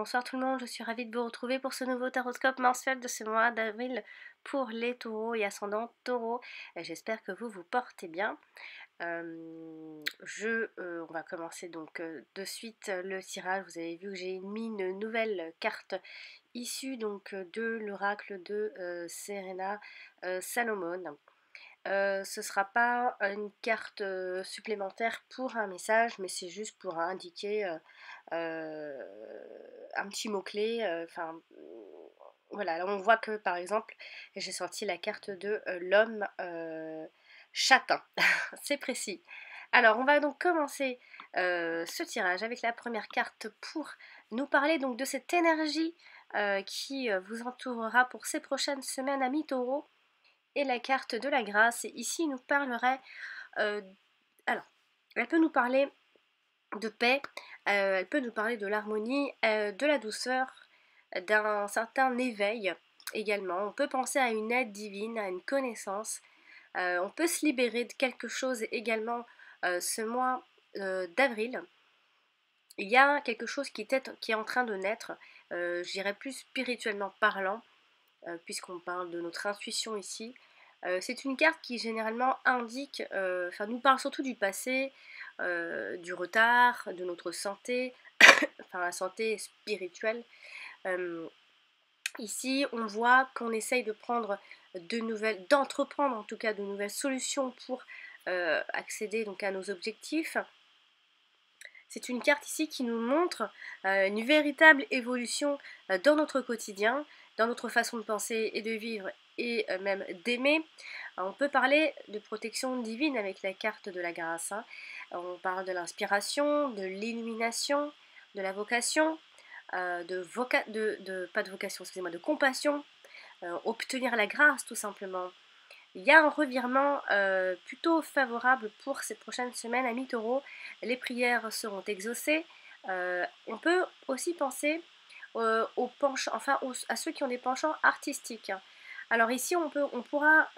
Bonsoir tout le monde, je suis ravie de vous retrouver pour ce nouveau taroscope mensuel de ce mois d'avril pour les taureaux et ascendants taureaux. J'espère que vous vous portez bien. On va commencer donc de suite le tirage. Vous avez vu que j'ai mis une nouvelle carte issue donc de l'oracle de Serena Salomon. Ce ne sera pas une carte supplémentaire pour un message, mais c'est juste pour indiquer un petit mot-clé. Voilà, alors on voit que par exemple, j'ai sorti la carte de l'homme châtain. C'est précis. Alors, on va donc commencer ce tirage avec la première carte pour nous parler donc de cette énergie qui vous entourera pour ces prochaines semaines à mi-taureau. Et la carte de la grâce, et ici nous parlerait, euh, alors, elle peut nous parler de paix, elle peut nous parler de l'harmonie, de la douceur, d'un certain éveil également. On peut penser à une aide divine, à une connaissance. On peut se libérer de quelque chose également ce mois d'avril. Il y a quelque chose qui est en train de naître, je dirais plus spirituellement parlant, puisqu'on parle de notre intuition ici. C'est une carte qui généralement indique, nous parle surtout du passé, du retard, de notre santé, enfin la santé spirituelle. Euh, Ici, on voit qu'on essaye de prendre d'entreprendre en tout cas de nouvelles solutions pour accéder donc à nos objectifs. C'est une carte ici qui nous montre une véritable évolution dans notre quotidien, dans notre façon de penser et de vivre et même d'aimer. On peut parler de protection divine avec la carte de la grâce, hein. On parle de l'inspiration, de l'illumination, de la vocation, pas de vocation, excusez-moi, de compassion, obtenir la grâce tout simplement. Il y a un revirement plutôt favorable pour cette prochaine semaine à mi-taureau. Les prières seront exaucées. On peut aussi penser à ceux qui ont des penchants artistiques. Alors ici, on pourra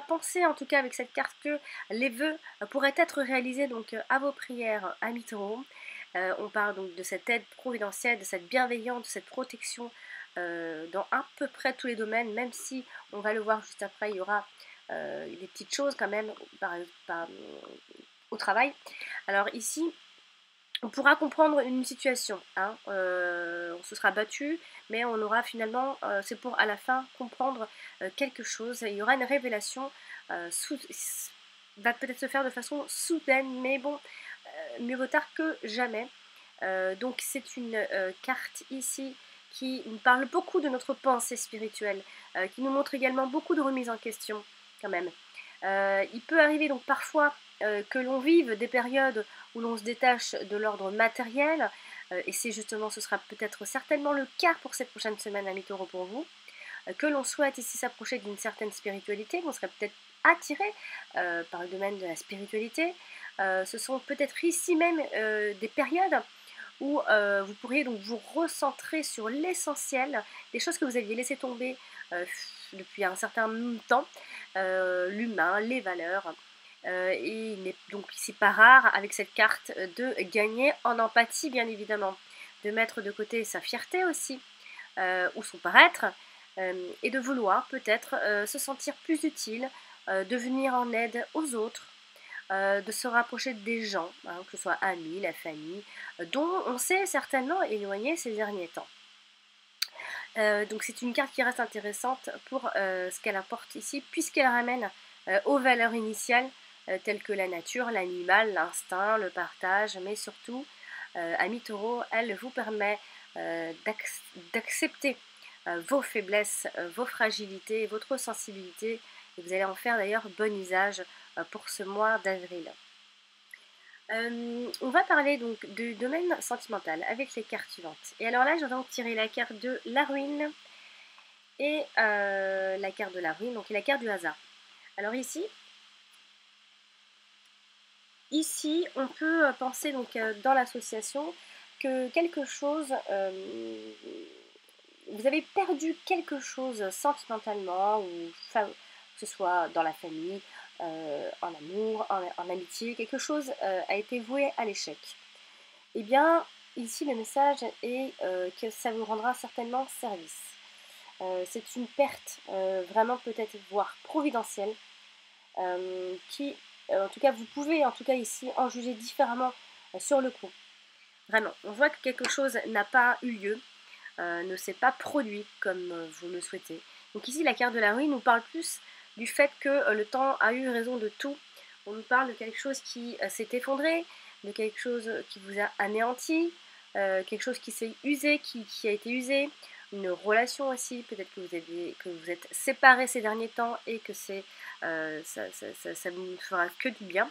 penser en tout cas avec cette carte que les vœux pourraient être réalisés donc à vos prières à mi-taureau. On parle donc de cette aide providentielle, de cette bienveillance, de cette protection dans à peu près tous les domaines, même si on va le voir juste après, il y aura des petites choses quand même au travail. Alors ici, on pourra comprendre une situation, hein, on se sera battu, mais on aura finalement, c'est pour à la fin comprendre quelque chose, il y aura une révélation, va peut-être se faire de façon soudaine, mais bon, mieux vaut tard que jamais. Donc c'est une carte ici qui nous parle beaucoup de notre pensée spirituelle, qui nous montre également beaucoup de remise en question quand même. Il peut arriver donc parfois que l'on vive des périodes où l'on se détache de l'ordre matériel, et ce sera peut-être certainement le cas pour cette prochaine semaine à mi-taureau pour vous, que l'on souhaite ici s'approcher d'une certaine spiritualité, qu'on serait peut-être attiré par le domaine de la spiritualité. Ce sont peut-être ici même des périodes où vous pourriez donc vous recentrer sur l'essentiel, des choses que vous aviez laissé tomber depuis un certain temps, l'humain, les valeurs. Et il n'est donc ici pas rare avec cette carte de gagner en empathie bien évidemment, de mettre de côté sa fierté aussi, ou son paraître, et de vouloir peut-être se sentir plus utile, de venir en aide aux autres, de se rapprocher des gens, hein, que ce soit amis, la famille, dont on s'est certainement éloigné ces derniers temps. Donc c'est une carte qui reste intéressante pour ce qu'elle apporte ici, puisqu'elle ramène aux valeurs initiales telles que la nature, l'animal, l'instinct, le partage, mais surtout, à mi-taureau, elle vous permet d'accepter vos faiblesses, vos fragilités, votre sensibilité, et vous allez en faire d'ailleurs bon usage pour ce mois d'avril. On va parler donc du domaine sentimental avec les cartes suivantes. Et alors là, je vais donc tirer la carte de la ruine et la carte de la ruine, donc la carte du hasard. Alors ici on peut penser donc dans l'association que quelque chose, vous avez perdu quelque chose sentimentalement, ou que ce soit dans la famille, en amour, en amitié, quelque chose a été voué à l'échec. Eh bien, ici le message est que ça vous rendra certainement service. C'est une perte vraiment peut-être voire providentielle qui, en tout cas, vous pouvez en tout cas ici en juger différemment sur le coup. Vraiment, on voit que quelque chose n'a pas eu lieu, ne s'est pas produit comme vous le souhaitez. Donc ici, la carte de la ruine nous parle plus du fait que le temps a eu raison de tout. On nous parle de quelque chose qui s'est effondré, de quelque chose qui vous a anéanti, quelque chose qui s'est usé, qui a été usé, une relation aussi, peut-être que vous êtes séparés ces derniers temps et que ça ne fera que du bien.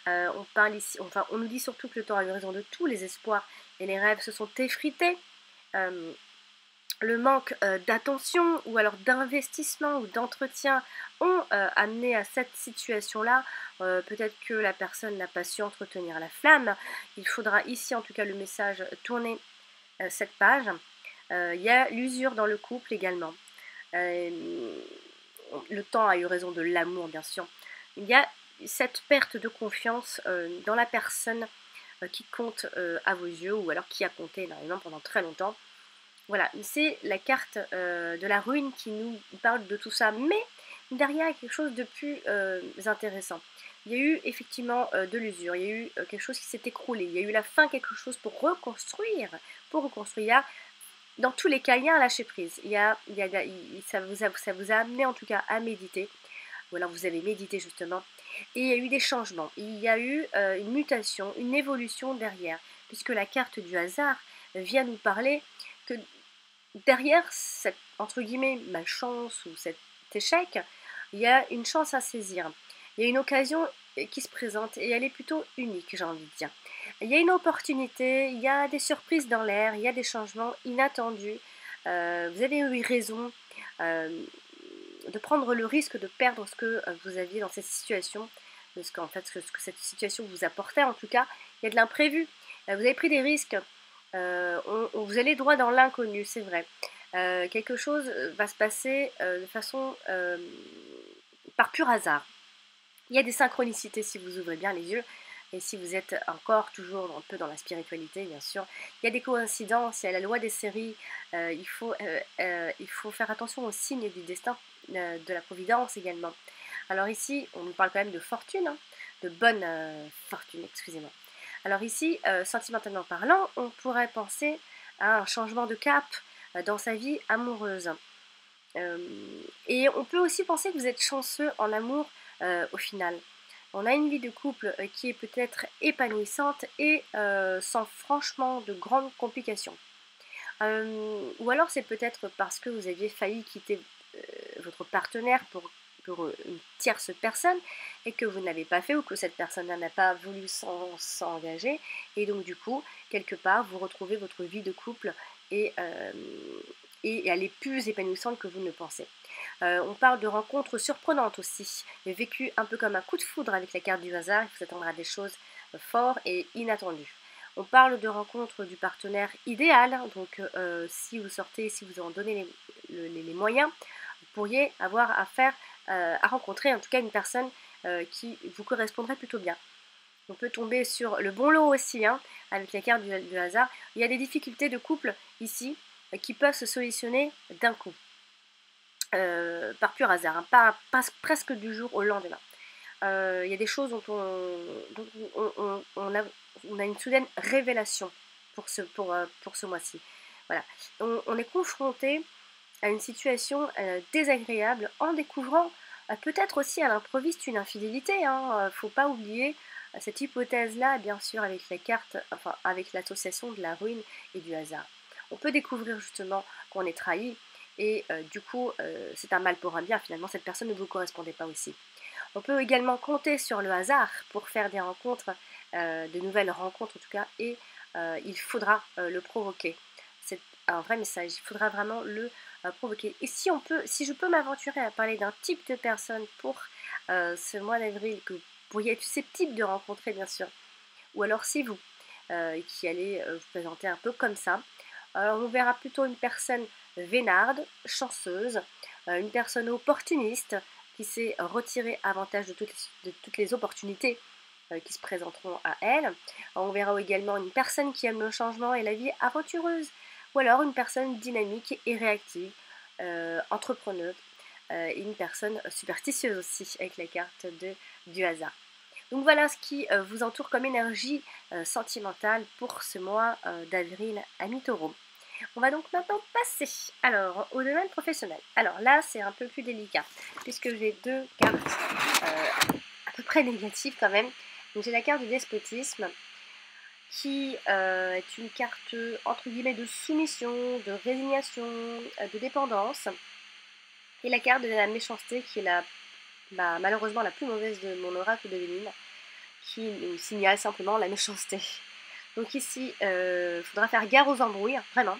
On parle ici, enfin, on nous dit surtout que le temps a eu raison de tout, les espoirs et les rêves se sont effrités. Le manque d'attention ou alors d'investissement ou d'entretien ont amené à cette situation-là. Peut-être que la personne n'a pas su entretenir la flamme. Il faudra ici, en tout cas, le message tourner cette page. Il y a l'usure dans le couple également. Le temps a eu raison de l'amour, bien sûr. Il y a cette perte de confiance dans la personne qui compte à vos yeux ou alors qui a compté énormément pendant très longtemps. Voilà, c'est la carte de la ruine qui nous parle de tout ça, mais derrière il y a quelque chose de plus intéressant. Il y a eu effectivement de l'usure, il y a eu quelque chose qui s'est écroulé, il y a eu la fin quelque chose pour reconstruire. Il y a, dans tous les cas, il y a un lâcher prise. Ça vous a amené en tout cas à méditer, ou alors vous avez médité justement, et il y a eu des changements, il y a eu une mutation, une évolution derrière, puisque la carte du hasard vient nous parler que derrière cette, entre guillemets, malchance ou cet échec, il y a une chance à saisir. Il y a une occasion qui se présente et elle est plutôt unique, j'ai envie de dire. Il y a une opportunité, il y a des surprises dans l'air, il y a des changements inattendus. Vous avez eu raison de prendre le risque de perdre ce que vous aviez dans cette situation, parce qu'en fait, ce que cette situation vous apportait, en tout cas, il y a de l'imprévu. Vous avez pris des risques, vous allez droit dans l'inconnu, c'est vrai. Quelque chose va se passer de façon par pur hasard. Il y a des synchronicités si vous ouvrez bien les yeux. Et si vous êtes encore toujours un peu dans la spiritualité, bien sûr, il y a des coïncidences, il y a la loi des séries, il faut faire attention aux signes du destin, de la providence également. Alors ici, on nous parle quand même de fortune, hein, de bonne fortune, excusez-moi. Alors ici, sentimentalement parlant, on pourrait penser à un changement de cap dans sa vie amoureuse. Et on peut aussi penser que vous êtes chanceux en amour au final. On a une vie de couple qui est peut-être épanouissante et sans franchement de grandes complications. Ou alors c'est peut-être parce que vous aviez failli quitter votre partenaire pour une tierce personne et que vous n'avez pas fait ou que cette personne n'a pas voulu s'engager et donc du coup quelque part vous retrouvez votre vie de couple et, euh, et elle est plus épanouissante que vous ne pensez. On parle de rencontres surprenantes aussi, vécues un peu comme un coup de foudre avec la carte du hasard, il faut s'attendre à des choses fortes et inattendues. On parle de rencontre du partenaire idéal, donc si vous sortez, si vous en donnez les moyens, vous pourriez avoir à rencontrer en tout cas une personne qui vous correspondrait plutôt bien. On peut tomber sur le bon lot aussi, hein, avec la carte du hasard. Il y a des difficultés de couple ici qui peuvent se solutionner d'un coup, par pur hasard, hein, presque du jour au lendemain. Il y a des choses dont on a une soudaine révélation pour ce mois-ci. Voilà. On est confronté à une situation désagréable en découvrant peut-être aussi à l'improviste une infidélité. Il ne faut pas oublier cette hypothèse-là, bien sûr, avec les cartes, enfin avec l'association de la ruine et du hasard. On peut découvrir justement qu'on est trahi et du coup c'est un mal pour un bien, finalement cette personne ne vous correspondait pas aussi. On peut également compter sur le hasard pour faire des rencontres, de nouvelles rencontres en tout cas, et il faudra le provoquer. C'est un vrai message, il faudra vraiment le provoquer. Et si je peux m'aventurer à parler d'un type de personne pour ce mois d'avril que vous pourriez être susceptible de rencontrer bien sûr, ou alors si vous qui allez vous présenter un peu comme ça, alors on verra plutôt une personne vénarde, chanceuse, une personne opportuniste qui sait retirer avantage de toutes les opportunités qui se présenteront à elle. On verra également une personne qui aime le changement et la vie aventureuse, ou alors une personne dynamique et réactive, entrepreneuse, et une personne superstitieuse aussi, avec la carte du hasard. Donc voilà ce qui vous entoure comme énergie sentimentale pour ce mois d'avril à mi-taureau. On va donc maintenant passer alors au domaine professionnel. Alors là, c'est un peu plus délicat puisque j'ai deux cartes à peu près négatives quand même. Donc j'ai la carte du despotisme qui est une carte entre guillemets de soumission, de résignation, de dépendance. Et la carte de la méchanceté qui est malheureusement la plus mauvaise de mon oracle de Véline, qui nous signale simplement la méchanceté. Donc ici, il faudra faire gare aux embrouilles, vraiment.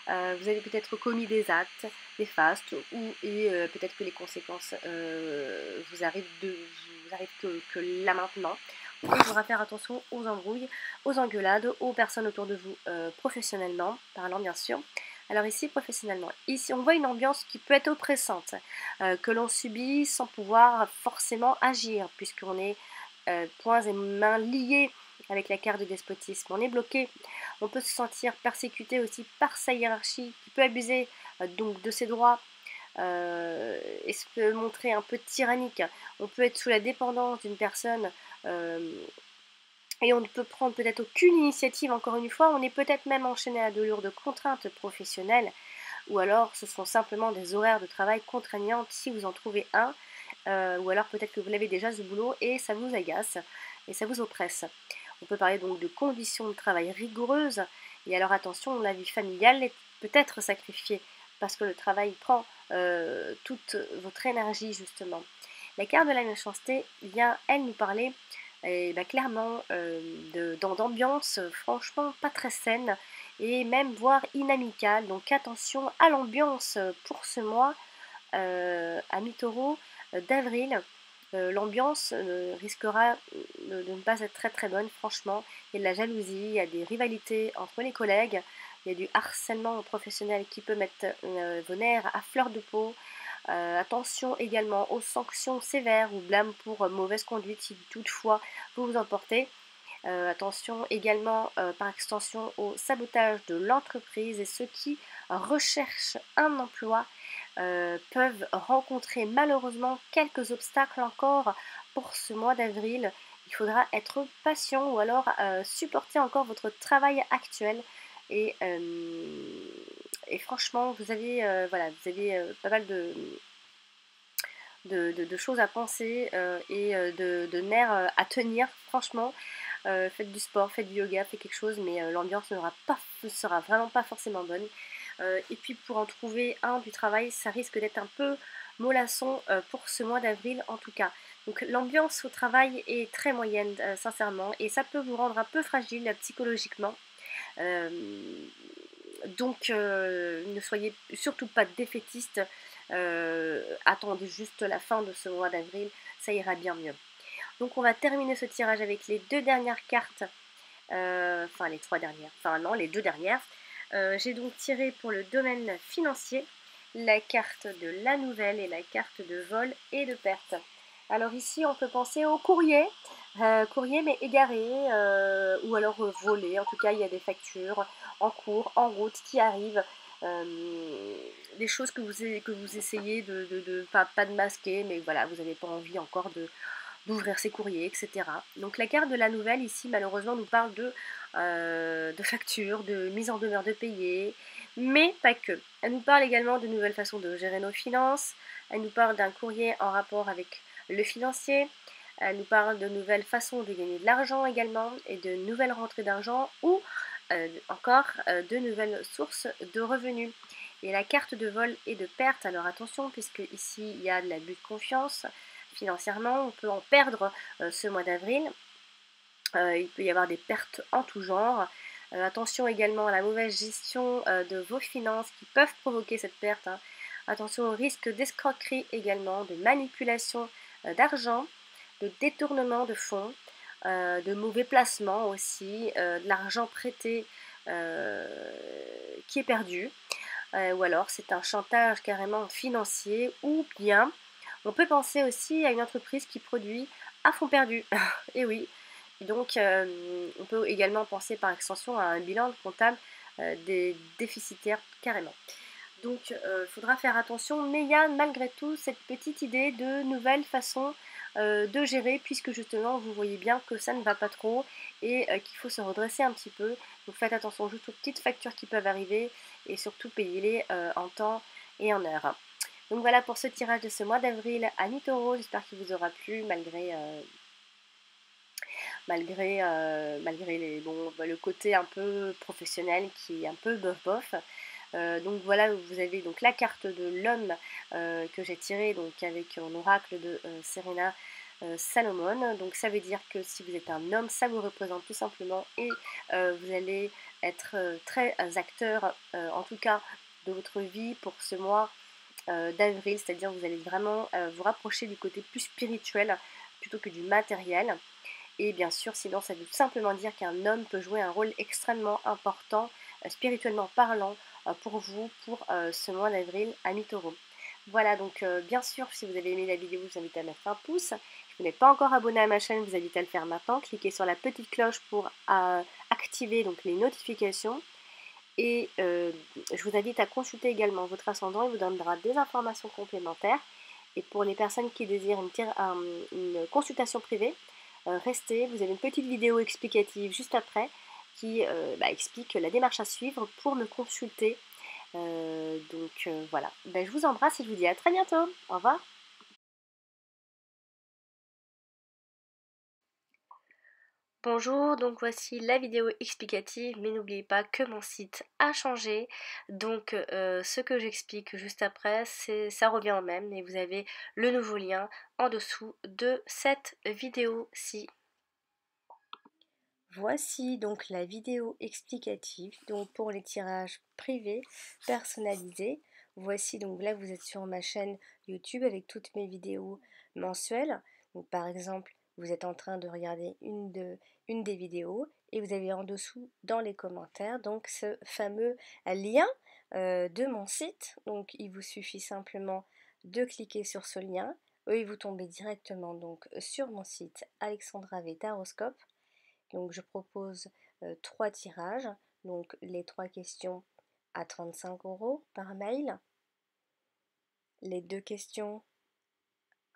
Vous avez peut-être commis des actes néfastes et peut-être que les conséquences vous arrivent que là maintenant. Donc il faudra faire attention aux embrouilles, aux engueulades, aux personnes autour de vous professionnellement, parlant bien sûr. Alors ici, professionnellement, ici on voit une ambiance qui peut être oppressante, que l'on subit sans pouvoir forcément agir, puisqu'on est poings et mains liés avec la carte de despotisme. On est bloqué, on peut se sentir persécuté aussi par sa hiérarchie, qui peut abuser donc de ses droits et se peut montrer un peu tyrannique. On peut être sous la dépendance d'une personne et on ne peut prendre peut-être aucune initiative, encore une fois. On est peut-être même enchaîné à de lourdes contraintes professionnelles, ou alors ce sont simplement des horaires de travail contraignantes si vous en trouvez un, ou alors peut-être que vous l'avez déjà ce boulot et ça vous agace et ça vous oppresse. On peut parler donc de conditions de travail rigoureuses, et alors attention, la vie familiale est peut-être sacrifiée parce que le travail prend toute votre énergie justement. La carte de la méchanceté vient, elle, nous parler clairement d'ambiance franchement pas très saine et même voire inamicale. Donc attention à l'ambiance pour ce mois à mi-taureau d'avril. L'ambiance risquera de ne pas être très très bonne, franchement. Il y a de la jalousie, il y a des rivalités entre les collègues, il y a du harcèlement professionnel qui peut mettre vos nerfs à fleur de peau. Attention également aux sanctions sévères ou blâmes pour mauvaise conduite si toutefois vous vous emportez. Attention également par extension au sabotage de l'entreprise, et ceux qui recherchent un emploi peuvent rencontrer malheureusement quelques obstacles encore pour ce mois d'avril. Il faudra être patient ou alors supporter encore votre travail actuel et, et franchement vous avez, pas mal de choses à penser et de nerfs à tenir franchement. Faites du sport, faites du yoga, faites quelque chose, mais l'ambiance ne sera vraiment pas forcément bonne. Et puis pour en trouver un du travail, ça risque d'être un peu mollasson pour ce mois d'avril en tout cas. Donc l'ambiance au travail est très moyenne, sincèrement, et ça peut vous rendre un peu fragile psychologiquement. Euh, donc ne soyez surtout pas défaitiste, attendez juste la fin de ce mois d'avril, ça ira bien mieux. Donc on va terminer ce tirage avec les deux dernières cartes, enfin les trois dernières, enfin non les deux dernières. J'ai donc tiré pour le domaine financier la carte de la nouvelle et la carte de vol et de perte. Alors ici on peut penser au courrier, courrier mais égaré ou alors volé. En tout cas il y a des factures en cours, en route qui arrivent. Des choses que vous essayez pas de masquer, mais voilà, vous n'avez pas envie encore d'ouvrir ses courriers, etc. Donc la carte de la nouvelle ici malheureusement nous parle de factures, de mise en demeure de payer, mais pas que. Elle nous parle également de nouvelles façons de gérer nos finances, elle nous parle d'un courrier en rapport avec le financier, elle nous parle de nouvelles façons de gagner de l'argent également et de nouvelles rentrées d'argent ou encore de nouvelles sources de revenus. Et la carte de vol et de perte, alors attention puisque ici il y a de l'abus de confiance financièrement, on peut en perdre ce mois d'avril. Il peut y avoir des pertes en tout genre. Attention également à la mauvaise gestion de vos finances qui peuvent provoquer cette perte, hein. Attention au risque d'escroquerie également, de manipulation d'argent, de détournement de fonds, de mauvais placements aussi, de l'argent prêté qui est perdu. Ou alors c'est un chantage carrément financier, ou bien on peut penser aussi à une entreprise qui produit à fond perdu. Et oui, Et donc, on peut également penser par extension à un bilan comptable des déficitaires carrément. Donc, il faudra faire attention, mais il y a malgré tout cette petite idée de nouvelles façons de gérer, puisque justement vous voyez bien que ça ne va pas trop et qu'il faut se redresser un petit peu. Donc faites attention juste aux petites factures qui peuvent arriver et surtout payez-les en temps et en heure. Donc voilà pour ce tirage de ce mois d'avril à Nitoro, j'espère qu'il vous aura plu malgré le côté un peu professionnel qui est un peu bof bof. Donc voilà, vous avez donc la carte de l'homme que j'ai tirée donc avec un oracle de Serena Salomon. Donc ça veut dire que si vous êtes un homme, ça vous représente tout simplement et vous allez être très acteur en tout cas de votre vie pour ce mois d'avril, c'est-à-dire vous allez vraiment vous rapprocher du côté plus spirituel plutôt que du matériel. Et bien sûr, sinon, ça veut simplement dire qu'un homme peut jouer un rôle extrêmement important, spirituellement parlant, pour vous, pour ce mois d'avril à mi-taureau. Voilà, donc bien sûr, si vous avez aimé la vidéo, je vous invite à mettre un pouce. Si vous n'êtes pas encore abonné à ma chaîne, je vous invite à le faire maintenant. Cliquez sur la petite cloche pour activer donc, les notifications. Et je vous invite à consulter également votre ascendant, il vous donnera des informations complémentaires. Et pour les personnes qui désirent une consultation privée, restez, vous avez une petite vidéo explicative juste après qui explique la démarche à suivre pour me consulter. Voilà, je vous embrasse et je vous dis à très bientôt. Au revoir. Bonjour, donc voici la vidéo explicative, mais n'oubliez pas que mon site a changé, donc ce que j'explique juste après, ça revient au même, et vous avez le nouveau lien en dessous de cette vidéo-ci. Voici donc la vidéo explicative donc pour les tirages privés personnalisés. Voici donc là vous êtes sur ma chaîne YouTube avec toutes mes vidéos mensuelles. Donc par exemple vous êtes en train de regarder une des vidéos et vous avez en dessous dans les commentaires donc ce fameux lien de mon site. Donc il vous suffit simplement de cliquer sur ce lien et vous tombez directement donc sur mon site Alexandra V Taroscope. Donc je propose 3 tirages, donc les 3 questions à 35 € par mail, les 2 questions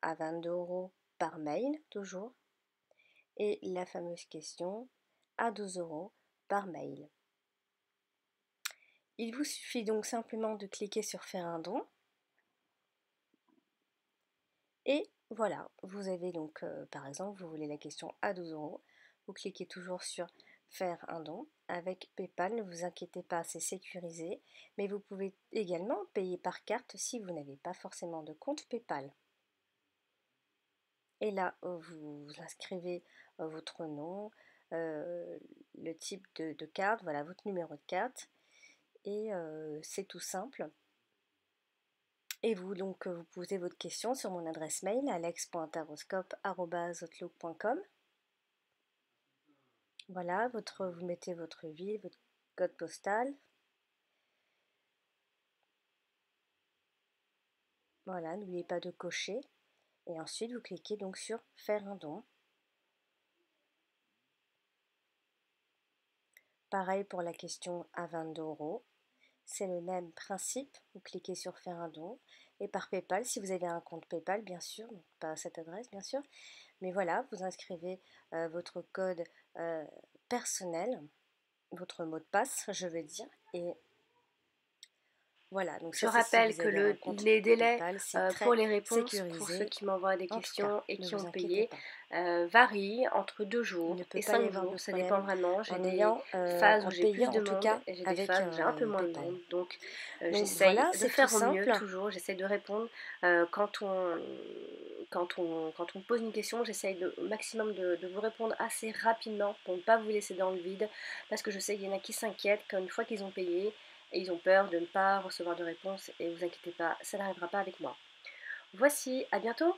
à 22 € par mail toujours, et la fameuse question à 12 € par mail. Il vous suffit donc simplement de cliquer sur faire un don, et voilà, vous avez donc par exemple, vous voulez la question à 12 €, vous cliquez toujours sur faire un don avec PayPal, ne vous inquiétez pas, c'est sécurisé, mais vous pouvez également payer par carte si vous n'avez pas forcément de compte PayPal. Et là, vous inscrivez votre nom, le type de carte, voilà votre numéro de carte, et c'est tout simple. Et vous, donc, vous posez votre question sur mon adresse mail alex.taroscope@outlook.com. Voilà, vous mettez votre ville, votre code postal. Voilà, n'oubliez pas de cocher. Et ensuite, vous cliquez donc sur faire un don. Pareil pour la question à 22 €. C'est le même principe. Vous cliquez sur faire un don. Et par PayPal, si vous avez un compte PayPal, bien sûr, donc pas à cette adresse, bien sûr. Mais voilà, vous inscrivez votre code personnel, votre mot de passe, je veux dire, et voilà, donc Je Je ça, rappelle rappelle que que les délais PayPal, c'est pour très les réponses pour ceux sécurisé. qui m'envoient des En tout questions cas, et ne qui vous ont inquiétez payé pas. varient entre 2 Il ne jours peut et pas y 5 avoir de jours. Ça dépend problème vraiment. J'ai en des ayant, phases où en j'ai plus payant de en tout monde cas et j'ai des avec phases où j'ai un peu moins de PayPal. monde. Donc Donc j'essaye voilà, de c'est tout faire au mieux simple. toujours. J'essaye de répondre quand on me pose une question. J'essaye au maximum de vous répondre assez rapidement pour ne pas vous laisser dans le vide. Parce que je sais qu'il y en a qui s'inquiètent qu'une fois qu'ils ont payé, et ils ont peur de ne pas recevoir de réponse. Et vous inquiétez pas, ça n'arrivera pas avec moi. Voici, à bientôt!